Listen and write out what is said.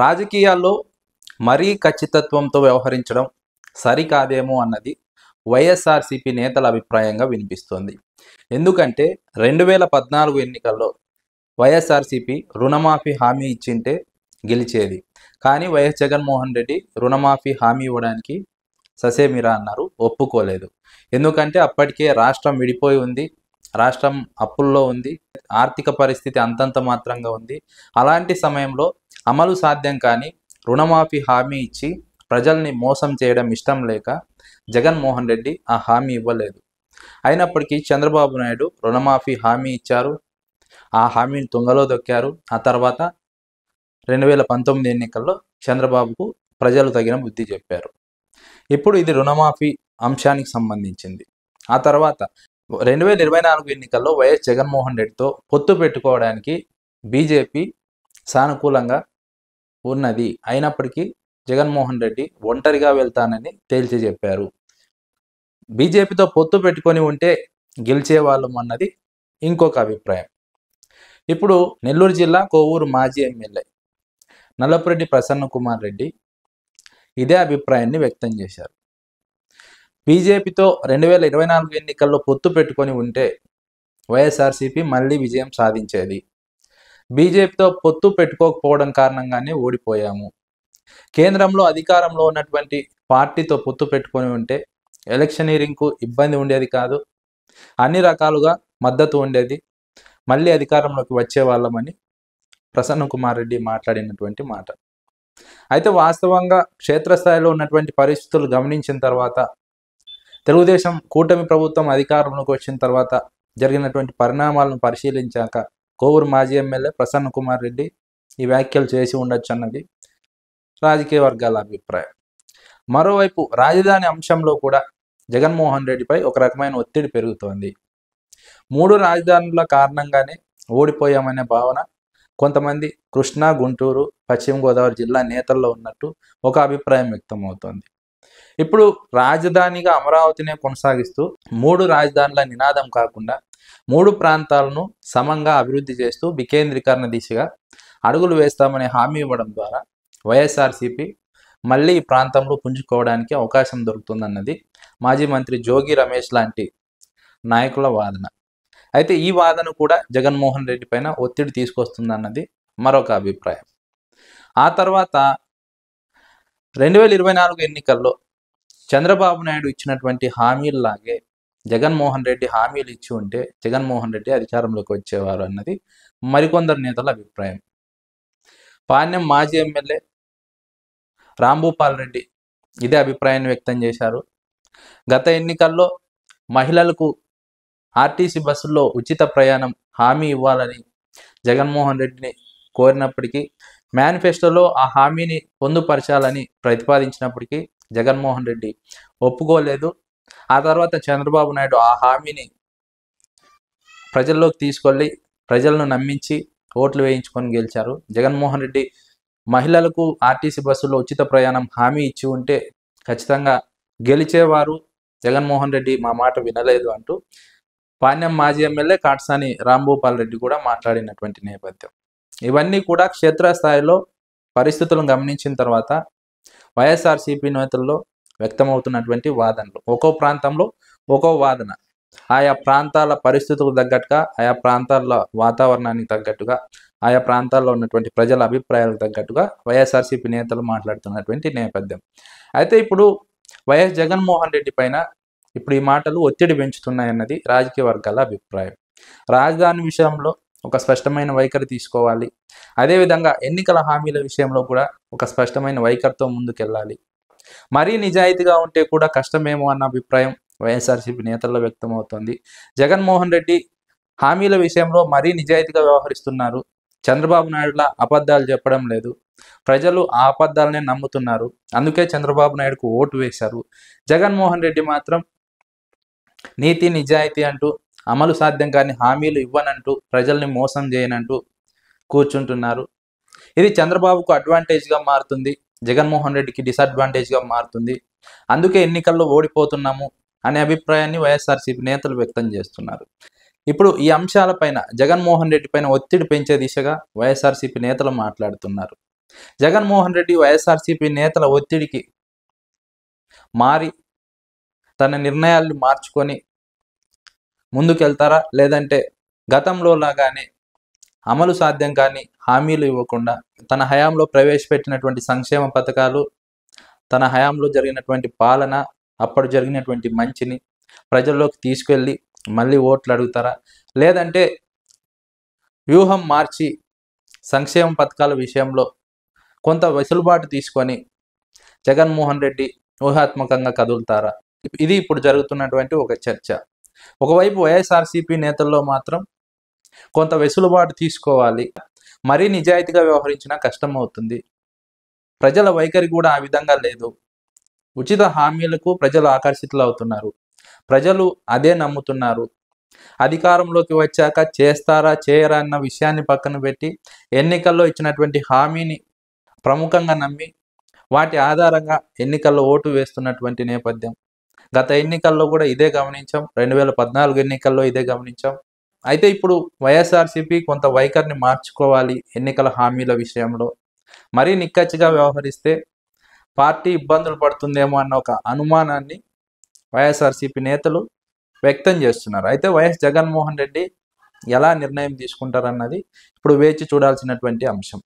రాజకీయాల్లో మరీ ఖచ్చితత్వంతో వ్యవహరించడం సరికాదేమో అన్నది వైఎస్ఆర్సీపీ నేతల అభిప్రాయంగా వినిపిస్తోంది. ఎందుకంటే 2014 ఎన్నికల్లో వైఎస్ఆర్సీపీ రుణమాఫీ హామీ ఇచ్చింటే గెలిచేది. కానీ వైఎస్ జగన్మోహన్ రెడ్డి రుణమాఫీ హామీ ఇవ్వడానికి ససేమిరా అన్నారు, ఒప్పుకోలేదు. ఎందుకంటే అప్పటికే రాష్ట్రం విడిపోయి ఉంది, రాష్ట్రం అప్పుల్లో ఉంది, ఆర్థిక పరిస్థితి అంతంత మాత్రంగా ఉంది. అలాంటి సమయంలో అమలు సాధ్యం కాని రుణమాఫీ హామీ ఇచ్చి ప్రజల్ని మోసం చేయడం ఇష్టం లేక జగన్మోహన్ రెడ్డి ఆ హామీ ఇవ్వలేదు. అయినప్పటికీ చంద్రబాబు నాయుడు రుణమాఫీ హామీ ఇచ్చారు, ఆ హామీని తుంగలో దొక్కారు. ఆ తర్వాత 2019 ఎన్నికల్లో చంద్రబాబుకు ప్రజలు తగిన బుద్ధి చెప్పారు. ఇప్పుడు ఇది రుణమాఫీ అంశానికి సంబంధించింది. ఆ తర్వాత 2024 ఎన్నికల్లో వైఎస్ జగన్మోహన్ రెడ్డితో పొత్తు పెట్టుకోవడానికి బీజేపీ సానుకూలంగా ఉన్నది. అయినప్పటికీ జగన్మోహన్ రెడ్డి ఒంటరిగా వెళ్తానని తేల్చి చెప్పారు. బీజేపీతో పొత్తు పెట్టుకొని ఉంటే గెలిచేవాళ్ళం అన్నది ఇంకొక అభిప్రాయం. ఇప్పుడు నెల్లూరు జిల్లా కోవూరు మాజీ ఎమ్మెల్యే నల్లపురెడ్డి ప్రసన్న కుమార్ రెడ్డి ఇదే అభిప్రాయాన్ని వ్యక్తం చేశారు. బీజేపీతో 2024 ఎన్నికల్లో పొత్తు పెట్టుకొని ఉంటే వైఎస్ఆర్సీపీ మళ్ళీ విజయం సాధించేది. బీజేపీతో పొత్తు పెట్టుకోకపోవడం కారణంగానే ఓడిపోయాము. కేంద్రంలో అధికారంలో ఉన్నటువంటి పార్టీతో పొత్తు పెట్టుకొని ఉంటే ఎలక్షనీరింగ్కు ఇబ్బంది ఉండేది కాదు, అన్ని రకాలుగా మద్దతు ఉండేది, మళ్ళీ అధికారంలోకి వచ్చేవాళ్ళమని ప్రసన్న కుమార్ రెడ్డి మాట్లాడినటువంటి మాట. అయితే వాస్తవంగా క్షేత్రస్థాయిలో ఉన్నటువంటి పరిస్థితులు గమనించిన తర్వాత, తెలుగుదేశం కూటమి ప్రభుత్వం అధికారంలోకి వచ్చిన తర్వాత జరిగినటువంటి పరిణామాలను పరిశీలించాక కోవూరు మాజీ ఎమ్మెల్యే ప్రసన్న కుమార్ రెడ్డి ఈ వ్యాఖ్యలు చేసి ఉండొచ్చు అన్నది రాజకీయ వర్గాల అభిప్రాయం. మరోవైపు రాజధాని అంశంలో కూడా జగన్మోహన్ రెడ్డిపై ఒక రకమైన ఒత్తిడి పెరుగుతోంది. 3 రాజధానుల కారణంగానే ఓడిపోయామనే భావన కొంతమంది కృష్ణా, గుంటూరు, పశ్చిమ గోదావరి జిల్లా నేతల్లో ఉన్నట్టు ఒక అభిప్రాయం వ్యక్తమవుతోంది. ఇప్పుడు రాజధానిగా అమరావతినే కొనసాగిస్తూ 3 రాజధానుల నినాదం కాకుండా 3 ప్రాంతాలను సమంగా అభివృద్ధి చేస్తూ వికేంద్రీకరణ దిశగా అడుగులు వేస్తామనే హామీ ఇవ్వడం ద్వారా వైఎస్ఆర్సీపీ మళ్ళీ ఈ ప్రాంతంలో పుంజుకోవడానికి అవకాశం దొరుకుతుందన్నది మాజీ మంత్రి జోగి రమేష్ లాంటి నాయకుల వాదన. అయితే ఈ వాదన కూడా జగన్మోహన్ రెడ్డి పైన ఒత్తిడి తీసుకొస్తుందన్నది మరొక అభిప్రాయం. ఆ తర్వాత 2024 ఎన్నికల్లో చంద్రబాబు నాయుడు ఇచ్చినటువంటి హామీల్లాగే జగన్మోహన్ రెడ్డి హామీలు ఇచ్చి ఉంటే జగన్మోహన్ రెడ్డి అధికారంలోకి వచ్చేవారు అన్నది మరికొందరు నేతల అభిప్రాయం. పాణ్యం మాజీ ఎమ్మెల్యే రాంభూపాల్ రెడ్డి ఇదే అభిప్రాయాన్ని వ్యక్తం చేశారు. గత ఎన్నికల్లో మహిళలకు ఆర్టీసీ బస్సుల్లో ఉచిత ప్రయాణం హామీ ఇవ్వాలని జగన్మోహన్ రెడ్డిని కోరినప్పటికీ, మేనిఫెస్టోలో ఆ హామీని పొందుపరచాలని ప్రతిపాదించినప్పటికీ జగన్మోహన్ రెడ్డి ఒప్పుకోలేదు. ఆ తర్వాత చంద్రబాబు నాయుడు ఆ హామీని ప్రజల్లోకి తీసుకెళ్ళి ప్రజలను నమ్మించి ఓట్లు వేయించుకొని గెలిచారు. జగన్మోహన్ రెడ్డి మహిళలకు ఆర్టీసీ బస్సులో ఉచిత ప్రయాణం హామీ ఇచ్చి ఉంటే ఖచ్చితంగా గెలిచేవారు, జగన్మోహన్ రెడ్డి మా మాట వినలేదు అంటూ పాణ్యం మాజీ ఎమ్మెల్యే కాట్సాని రాంభూపాల్ రెడ్డి కూడా మాట్లాడినటువంటి నేపథ్యం. ఇవన్నీ కూడా క్షేత్రస్థాయిలో పరిస్థితులను గమనించిన తర్వాత వైఎస్ఆర్సీపీ నేతల్లో వ్యక్తమవుతున్నటువంటి వాదనలు, ఒక్కో ప్రాంతంలో ఒక్కో వాదన, ఆయా ప్రాంతాల పరిస్థితులకు తగ్గట్టుగా, ఆయా ప్రాంతాల వాతావరణానికి తగ్గట్టుగా, ఆయా ప్రాంతాల్లో ఉన్నటువంటి ప్రజల అభిప్రాయాలకు తగ్గట్టుగా వైఎస్ఆర్సీపీ నేతలు మాట్లాడుతున్నటువంటి నేపథ్యం. అయితే ఇప్పుడు వైఎస్ జగన్మోహన్ రెడ్డి పైన ఇప్పుడు ఈ మాటలు ఒత్తిడి పెంచుతున్నాయన్నది రాజకీయ వర్గాల అభిప్రాయం. రాజధాని విషయంలో ఒక స్పష్టమైన వైఖరి తీసుకోవాలి, అదేవిధంగా ఎన్నికల హామీల విషయంలో కూడా ఒక స్పష్టమైన వైఖరితో ముందుకెళ్ళాలి. మరీ నిజాయితీగా ఉంటే కూడా కష్టమేమో అన్న అభిప్రాయం వైఎస్ఆర్సీపీ నేతల్లో వ్యక్తమవుతోంది. జగన్మోహన్ రెడ్డి హామీల విషయంలో మరీ నిజాయితీగా వ్యవహరిస్తున్నారు, చంద్రబాబు నాయుడులా అబద్ధాలు చెప్పడం లేదు, ప్రజలు ఆ అబద్ధాలనే నమ్ముతున్నారు, అందుకే చంద్రబాబు నాయుడుకు ఓటు వేశారు. జగన్మోహన్ రెడ్డి మాత్రం నీతి నిజాయితీ అంటూ, అమలు సాధ్యం కాని హామీలు ఇవ్వనంటూ, ప్రజల్ని మోసం చేయనంటూ కూర్చుంటున్నారు. ఇది చంద్రబాబుకు అడ్వాంటేజ్గా మారుతుంది, జగన్మోహన్ రెడ్డికి డిసడ్వాంటేజ్గా మారుతుంది. అందుకే ఎన్నికల్లో ఓడిపోతున్నాము అనే అభిప్రాయాన్ని వైఎస్ఆర్సీపీ నేతలు వ్యక్తం చేస్తున్నారు. ఇప్పుడు ఈ అంశాలపైన జగన్మోహన్ రెడ్డి పైన ఒత్తిడి పెంచే దిశగా వైఎస్ఆర్సీపీ నేతలు మాట్లాడుతున్నారు. జగన్మోహన్ రెడ్డి వైఎస్ఆర్సీపీ నేతల ఒత్తిడికి మారి తన నిర్ణయాలను మార్చుకొని ముందుకెళ్తారా, లేదంటే గతంలో లాగానే అమలు సాధ్యం కానీ హామీలు ఇవ్వకుండా తన హయాంలో ప్రవేశపెట్టినటువంటి సంక్షేమ పథకాలు, తన హయాంలో జరిగినటువంటి పాలన, అప్పుడు జరిగినటువంటి మంచిని ప్రజల్లోకి తీసుకెళ్ళి మళ్ళీ ఓట్లు అడుగుతారా, లేదంటే వ్యూహం మార్చి సంక్షేమ పథకాల విషయంలో కొంత వెసులుబాటు తీసుకొని జగన్మోహన్ రెడ్డి ఊహాత్మకంగా కదులుతారా? ఇది ఇప్పుడు జరుగుతున్నటువంటి ఒక చర్చ. ఒకవైపు వైఎస్ఆర్సీపీ నేతల్లో మాత్రం కొంత వెసులుబాటు తీసుకోవాలి, మరీ నిజాయితీగా వ్యవహరించినా కష్టం అవుతుంది, ప్రజల వైఖరి కూడా ఆ విధంగా లేదు, ఉచిత హామీలకు ప్రజలు ఆకర్షితులు అవుతున్నారు, ప్రజలు అదే నమ్ముతున్నారు, అధికారంలోకి వచ్చాక చేస్తారా చేయరా అన్న విషయాన్ని పక్కన పెట్టి ఎన్నికల్లో ఇచ్చినటువంటి హామీని ప్రముఖంగా నమ్మి వాటి ఆధారంగా ఎన్నికల్లో ఓటు వేస్తున్నటువంటి నేపథ్యం. గత ఎన్నికల్లో కూడా ఇదే గమనించాం, 2014 ఎన్నికల్లో ఇదే గమనించాం. అయితే ఇప్పుడు వైఎస్ఆర్సీపీ కొంత వైఖరిని మార్చుకోవాలి ఎన్నికల హామీల విషయంలో. మరీ నిక్కచ్చిగా వ్యవహరిస్తే పార్టీ ఇబ్బందులు పడుతుందేమో అన్న ఒక అనుమానాన్ని వైఎస్ఆర్సీపీ నేతలు వ్యక్తం చేస్తున్నారు. అయితే వైఎస్ జగన్మోహన్ రెడ్డి ఎలా నిర్ణయం తీసుకుంటారన్నది ఇప్పుడు వేచి చూడాల్సినటువంటి అంశం.